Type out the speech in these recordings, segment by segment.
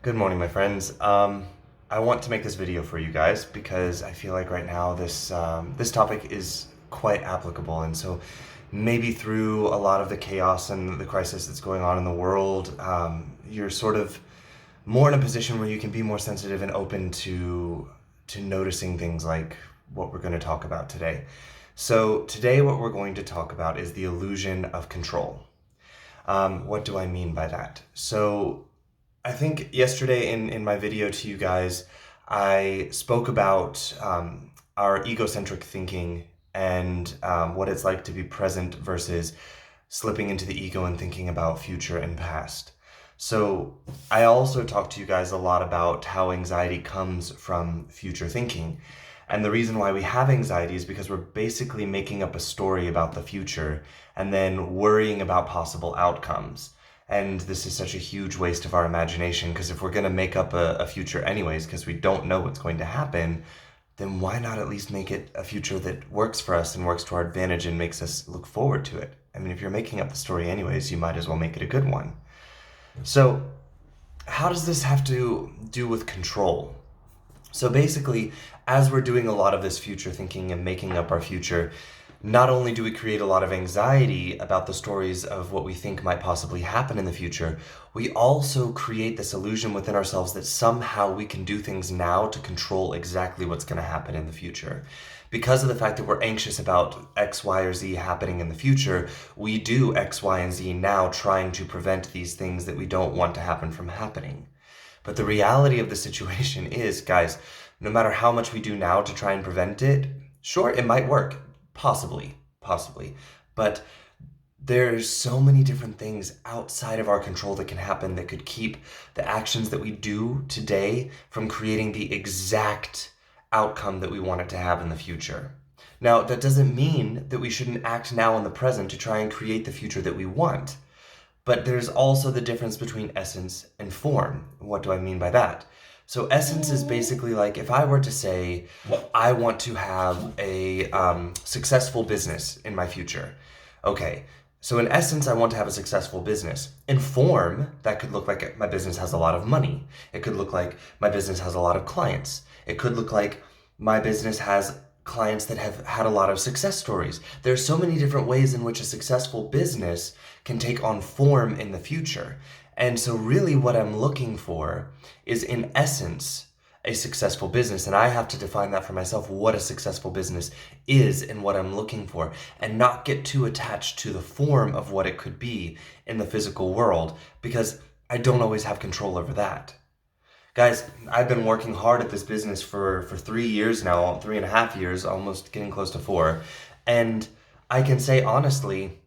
Good morning, my friends. I want to make this video for you guys because I feel like right now this topic is quite applicable, and so maybe through a lot of the chaos and the crisis that's going on in the world, you're sort of more in a position where you can be more sensitive and open to noticing things like what we're going to talk about today. So today, what we're going to talk about is the illusion of control. What do I mean by that? So I think yesterday in my video to you guys, I spoke about our egocentric thinking and what it's like to be present versus slipping into the ego and thinking about future and past. So I also talked to you guys a lot about how anxiety comes from future thinking. And the reason why we have anxiety is because we're basically making up a story about the future and then worrying about possible outcomes. And this is such a huge waste of our imagination because if we're going to make up a future anyways, because we don't know what's going to happen, then why not at least make it a future that works for us and works to our advantage and makes us look forward to it? I mean, if you're making up the story anyways, you might as well make it a good one. So, how does this have to do with control? So basically, as we're doing a lot of this future thinking and making up our future, not only do we create a lot of anxiety about the stories of what we think might possibly happen in the future, we also create this illusion within ourselves that somehow we can do things now to control exactly what's going to happen in the future. Because of the fact that we're anxious about X, Y, or Z happening in the future, we do X, Y, and Z now trying to prevent these things that we don't want to happen from happening. But the reality of the situation is, guys, no matter how much we do now to try and prevent it, sure, it might work. Possibly. But there's so many different things outside of our control that can happen that could keep the actions that we do today from creating the exact outcome that we want it to have in the future. Now, that doesn't mean that we shouldn't act now in the present to try and create the future that we want. But there's also the difference between essence and form. What do I mean by that? So essence is basically like if I were to say, I want to have a successful business in my future. Okay, so in essence, I want to have a successful business. In form, that could look like my business has a lot of money. It could look like my business has a lot of clients. It could look like my business has clients that have had a lot of success stories. There's so many different ways in which a successful business can take on form in the future. And so really what I'm looking for is in essence a successful business, and I have to define that for myself, what a successful business is and what I'm looking for, and not get too attached to the form of what it could be in the physical world, because I don't always have control over that. Guys, I've been working hard at this business for 3 years now, 3.5 years, almost getting close to 4. And I can say honestly,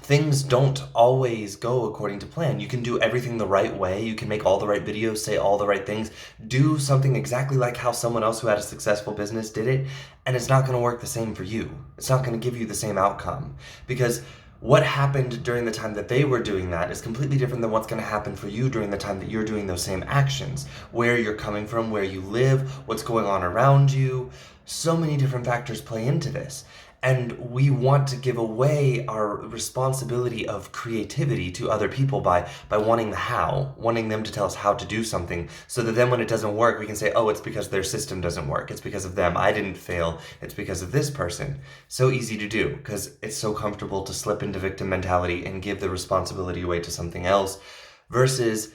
things don't always go according to plan. You can do everything the right way. You can make all the right videos, say all the right things, do something exactly like how someone else who had a successful business did it, and it's not going to work the same for you. It's not going to give you the same outcome because what happened during the time that they were doing that is completely different than what's going to happen for you during the time that you're doing those same actions. Where you're coming from, where you live, what's going on around you. So many different factors play into this. And we want to give away our responsibility of creativity to other people by wanting the how, wanting them to tell us how to do something, so that then when it doesn't work, we can say, oh, it's because their system doesn't work. It's because of them. I didn't fail. It's because of this person. So easy to do because it's so comfortable to slip into victim mentality and give the responsibility away to something else versus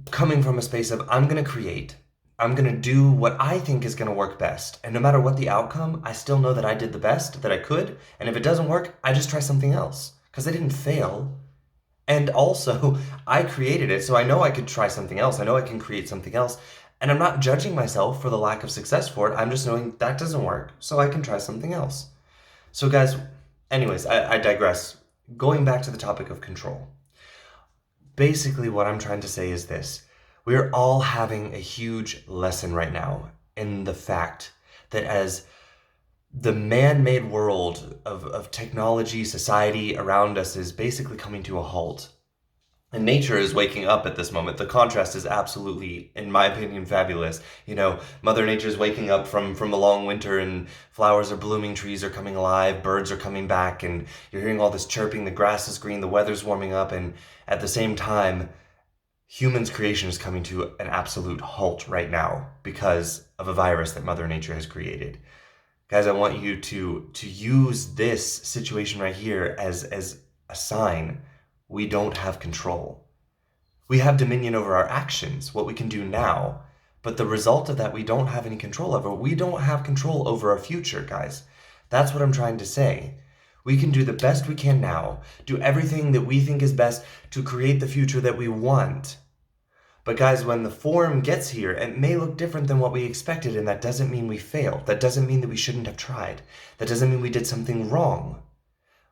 coming from a space of, I'm going to create. I'm going to do what I think is going to work best. And no matter what the outcome, I still know that I did the best that I could. And if it doesn't work, I just try something else because I didn't fail. And also, I created it, so I know I could try something else. I know I can create something else. And I'm not judging myself for the lack of success for it. I'm just knowing that doesn't work, so I can try something else. So, guys, anyways, I digress. Going back to the topic of control. Basically, what I'm trying to say is this. We're all having a huge lesson right now in the fact that as the man-made world of technology, society around us is basically coming to a halt. And nature is waking up at this moment. The contrast is absolutely, in my opinion, fabulous. You know, Mother Nature is waking up from a long winter and flowers are blooming, trees are coming alive, birds are coming back, and you're hearing all this chirping, the grass is green, the weather's warming up, and at the same time, humans' creation is coming to an absolute halt right now because of a virus that Mother Nature has created. Guys, I want you to use this situation right here as a sign we don't have control. We have dominion over our actions, what we can do now, but the result of that we don't have any control over. We don't have control over our future, guys. That's what I'm trying to say. We can do the best we can now, do everything that we think is best to create the future that we want. But guys, when the form gets here, it may look different than what we expected, and that doesn't mean we failed. That doesn't mean that we shouldn't have tried. That doesn't mean we did something wrong.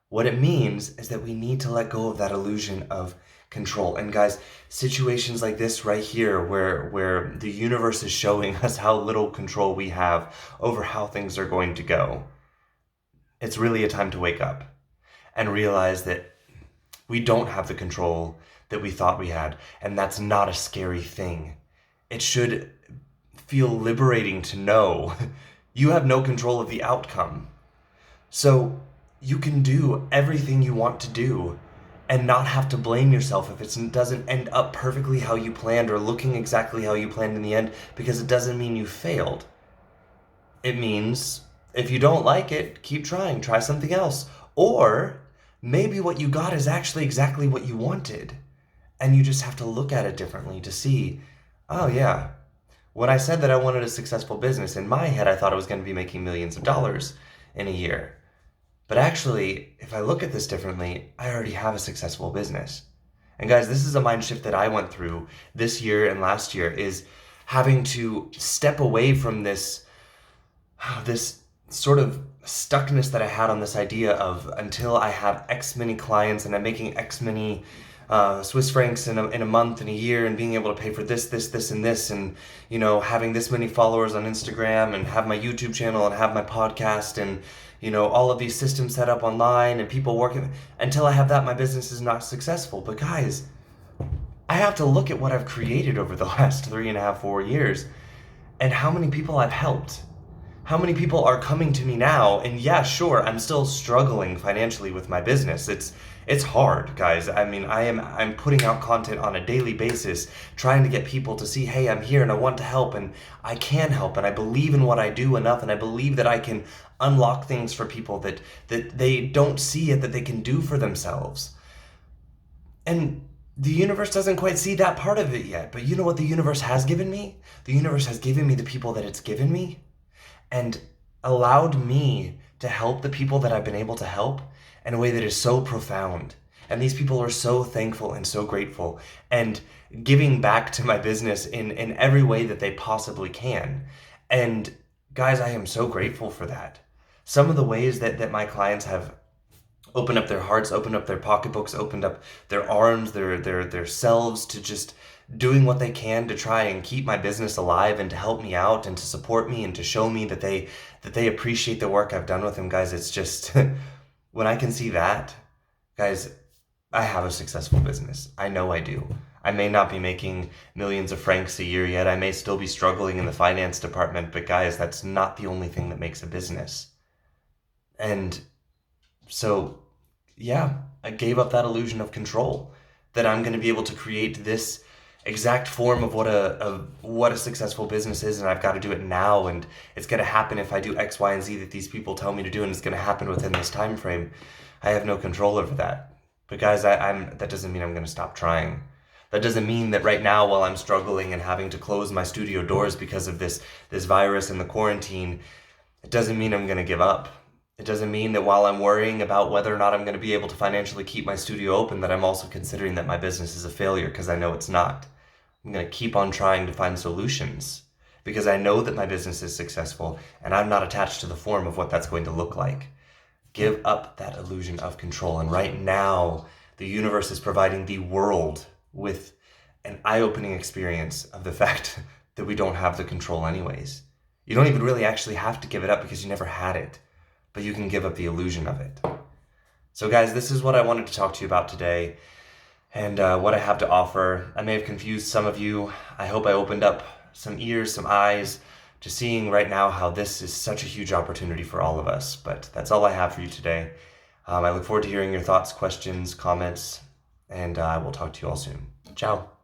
What it means is that we need to let go of that illusion of control. And guys, situations like this right here, where the universe is showing us how little control we have over how things are going to go, it's really a time to wake up and realize that we don't have the control that we thought we had, and that's not a scary thing. It should feel liberating to know you have no control of the outcome. So you can do everything you want to do and not have to blame yourself if it doesn't end up perfectly how you planned or looking exactly how you planned in the end, because it doesn't mean you failed. It means if you don't like it, keep trying, try something else. Or maybe what you got is actually exactly what you wanted. And you just have to look at it differently to see, oh yeah, when I said that I wanted a successful business, in my head I thought I was going to be making millions of dollars in a year. But actually, if I look at this differently, I already have a successful business. And guys, this is a mind shift that I went through this year and last year, is having to step away from this sort of stuckness that I had on this idea of, until I have X many clients and I'm making X many Swiss francs in a month and a year, and being able to pay for this, and this, and, you know, having this many followers on Instagram, and have my YouTube channel, and have my podcast, and, you know, all of these systems set up online, and people working. Until I have that, my business is not successful. But guys, I have to look at what I've created over the last 3.5, 4 years, and how many people I've helped. How many people are coming to me now, and yeah, sure, I'm still struggling financially with my business. It's hard, guys. I mean, I'm putting out content on a daily basis, trying to get people to see, hey, I'm here and I want to help, and I can help, and I believe in what I do enough, and I believe that I can unlock things for people that they don't see it, that they can do for themselves. And the universe doesn't quite see that part of it yet, but you know what the universe has given me? The universe has given me the people that it's given me, and allowed me to help the people that I've been able to help in a way that is so profound. And these people are so thankful and so grateful, and giving back to my business in every way that they possibly can. And guys, I am so grateful for that. Some of the ways that my clients have opened up their hearts, opened up their pocketbooks, opened up their arms, their selves to just doing what they can to try and keep my business alive, and to help me out, and to support me, and to show me that they appreciate the work I've done with them. Guys, it's just when I can see that, guys, I have a successful business. I know I do. I may not be making millions of francs a year yet. I may still be struggling in the finance department, but guys, that's not the only thing that makes a business. And so, yeah, I gave up that illusion of control, that I'm going to be able to create this exact form of what a successful business is, and I've got to do it now, and it's going to happen if I do X, Y, and Z that these people tell me to do, and it's going to happen within this time frame. I have no control over that. But guys, that doesn't mean I'm going to stop trying. That doesn't mean that right now, while I'm struggling and having to close my studio doors because of this virus and the quarantine, it doesn't mean I'm going to give up. It doesn't mean that while I'm worrying about whether or not I'm going to be able to financially keep my studio open, that I'm also considering that my business is a failure, because I know it's not. I'm going to keep on trying to find solutions, because I know that my business is successful, and I'm not attached to the form of what that's going to look like. Give up that illusion of control. And right now, the universe is providing the world with an eye-opening experience of the fact that we don't have the control anyways. You don't even really actually have to give it up, because you never had it. But you can give up the illusion of it. So guys, this is what I wanted to talk to you about today, and what I have to offer. I may have confused some of you. I hope I opened up some ears, some eyes, to seeing right now how this is such a huge opportunity for all of us. But that's all I have for you today. I look forward to hearing your thoughts, questions, comments, and I will talk to you all soon. Ciao.